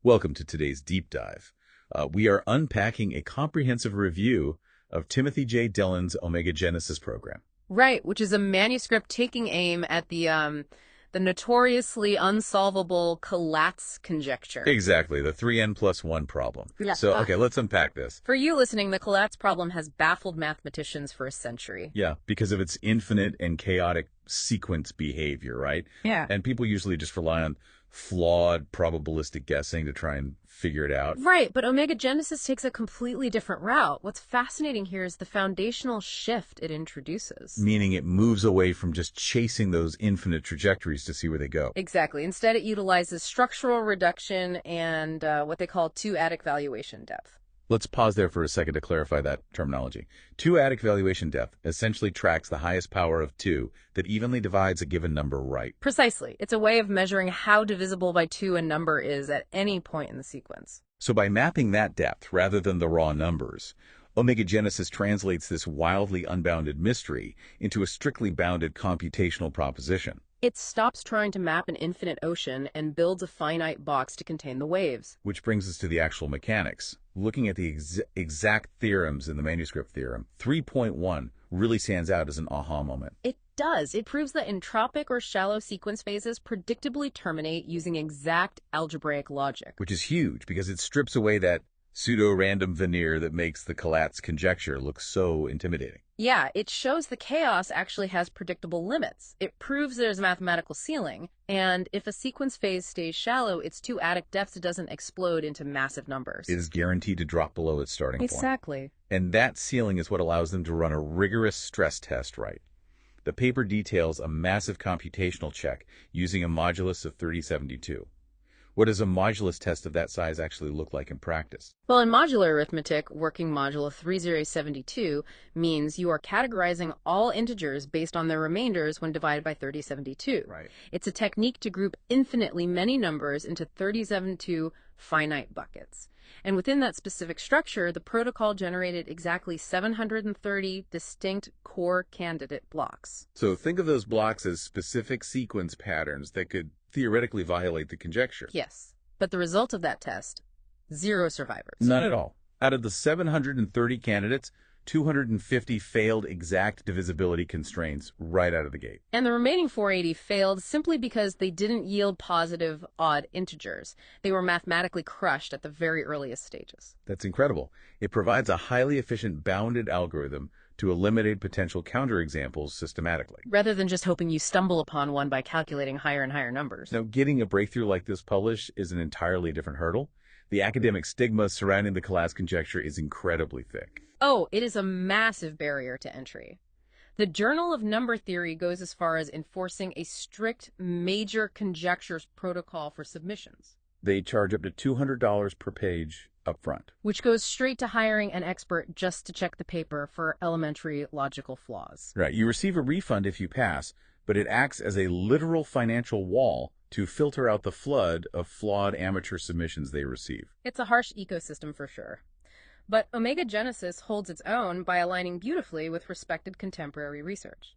Welcome to today's deep dive. We are unpacking a comprehensive review of Timothy J. Dillon's Omega Genesis program. Right, which is a manuscript taking aim at the notoriously unsolvable Collatz conjecture. Exactly, the 3n plus 1 problem. Yeah. Okay, let's unpack this. For you listening, the Collatz problem has baffled mathematicians for a century. Yeah, because of its infinite and chaotic sequence behavior, right? Yeah. And people usually just rely on flawed probabilistic guessing to try and figure it out. Right, but Omega Genesis takes a completely different route. What's fascinating here is the foundational shift it introduces. Meaning it moves away from just chasing those infinite trajectories to see where they go. Exactly. Instead, it utilizes structural reduction and what they call two-adic valuation depth. Let's pause there for a second to clarify that terminology. Two-adic valuation depth essentially tracks the highest power of 2 that evenly divides a given number right. Precisely. It's a way of measuring how divisible by 2 a number is at any point in the sequence. So by mapping that depth rather than the raw numbers, Omega Genesis translates this wildly unbounded mystery into a strictly bounded computational proposition. It stops trying to map an infinite ocean and builds a finite box to contain the waves. Which brings us to the actual mechanics. Looking at the exact theorems in the manuscript theorem, 3.1 really stands out as an aha moment. It does. It proves that entropic or shallow sequence phases predictably terminate using exact algebraic logic. Which is huge because it strips away that pseudo-random veneer that makes the Collatz conjecture look so intimidating. Yeah, it shows the chaos actually has predictable limits. It proves there's a mathematical ceiling, and if a sequence phase stays shallow, its two-adic depth doesn't explode into massive numbers. It is guaranteed to drop below its starting point. Exactly. And that ceiling is what allows them to run a rigorous stress test right. The paper details a massive computational check using a modulus of 3072. What does a modulus test of that size actually look like in practice? Well, in modular arithmetic, working modulo 3072 means you are categorizing all integers based on their remainders when divided by 3072. Right. It's a technique to group infinitely many numbers into 3072 finite buckets. And within that specific structure, the protocol generated exactly 730 distinct core candidate blocks. So think of those blocks as specific sequence patterns that could theoretically violate the conjecture. Yes, but the result of that test, 0 survivors. None at all. Out of the 730 candidates, 250 failed exact divisibility constraints right out of the gate. And the remaining 480 failed simply because they didn't yield positive odd integers. They were mathematically crushed at the very earliest stages. That's incredible. It provides a highly efficient bounded algorithm to eliminate potential counterexamples systematically. Rather than just hoping you stumble upon one by calculating higher and higher numbers. Now, getting a breakthrough like this published is an entirely different hurdle. The academic stigma surrounding the Collatz conjecture is incredibly thick. Oh, it is a massive barrier to entry. The Journal of Number Theory goes as far as enforcing a strict major conjectures protocol for submissions. They charge up to $200 per page up front. Which goes straight to hiring an expert just to check the paper for elementary logical flaws. Right. You receive a refund if you pass, but it acts as a literal financial wall to filter out the flood of flawed amateur submissions they receive. It's a harsh ecosystem for sure. But Omega Genesis holds its own by aligning beautifully with respected contemporary research.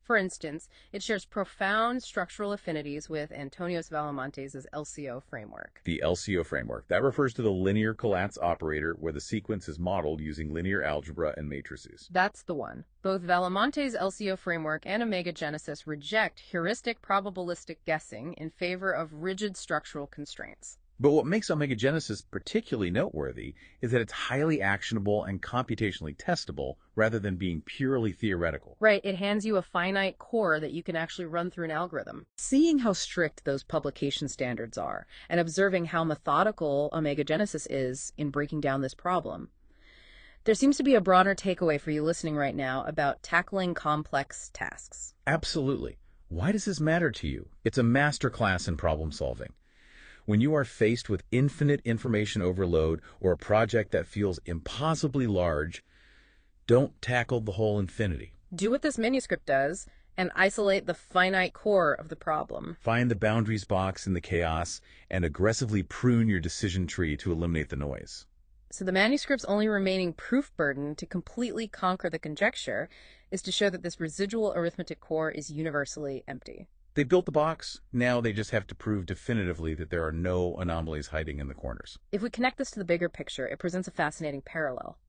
For instance, it shares profound structural affinities with Antonios Valamontes' LCO framework. The LCO framework. That refers to the linear Collatz operator where the sequence is modeled using linear algebra and matrices. That's the one. Both Valamontes' LCO framework and Omega Genesis reject heuristic probabilistic guessing in favor of rigid structural constraints. But what makes Omega Genesis particularly noteworthy is that it's highly actionable and computationally testable rather than being purely theoretical. Right, it hands you a finite core that you can actually run through an algorithm. Seeing how strict those publication standards are and observing how methodical Omega Genesis is in breaking down this problem, there seems to be a broader takeaway for you listening right now about tackling complex tasks. Absolutely. Why does this matter to you? It's a masterclass in problem solving. When you are faced with infinite information overload or a project that feels impossibly large, don't tackle the whole infinity. Do what this manuscript does and isolate the finite core of the problem. Find the boundaries box in the chaos and aggressively prune your decision tree to eliminate the noise. So the manuscript's only remaining proof burden to completely conquer the conjecture is to show that this residual arithmetic core is universally empty. They built the box, now they just have to prove definitively that there are no anomalies hiding in the corners. If we connect this to the bigger picture, it presents a fascinating parallel.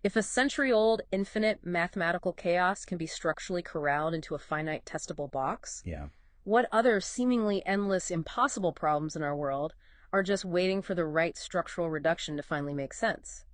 If a century-old infinite mathematical chaos can be structurally corralled into a finite testable box, Yeah. what other seemingly endless impossible problems in our world are just waiting for the right structural reduction to finally make sense?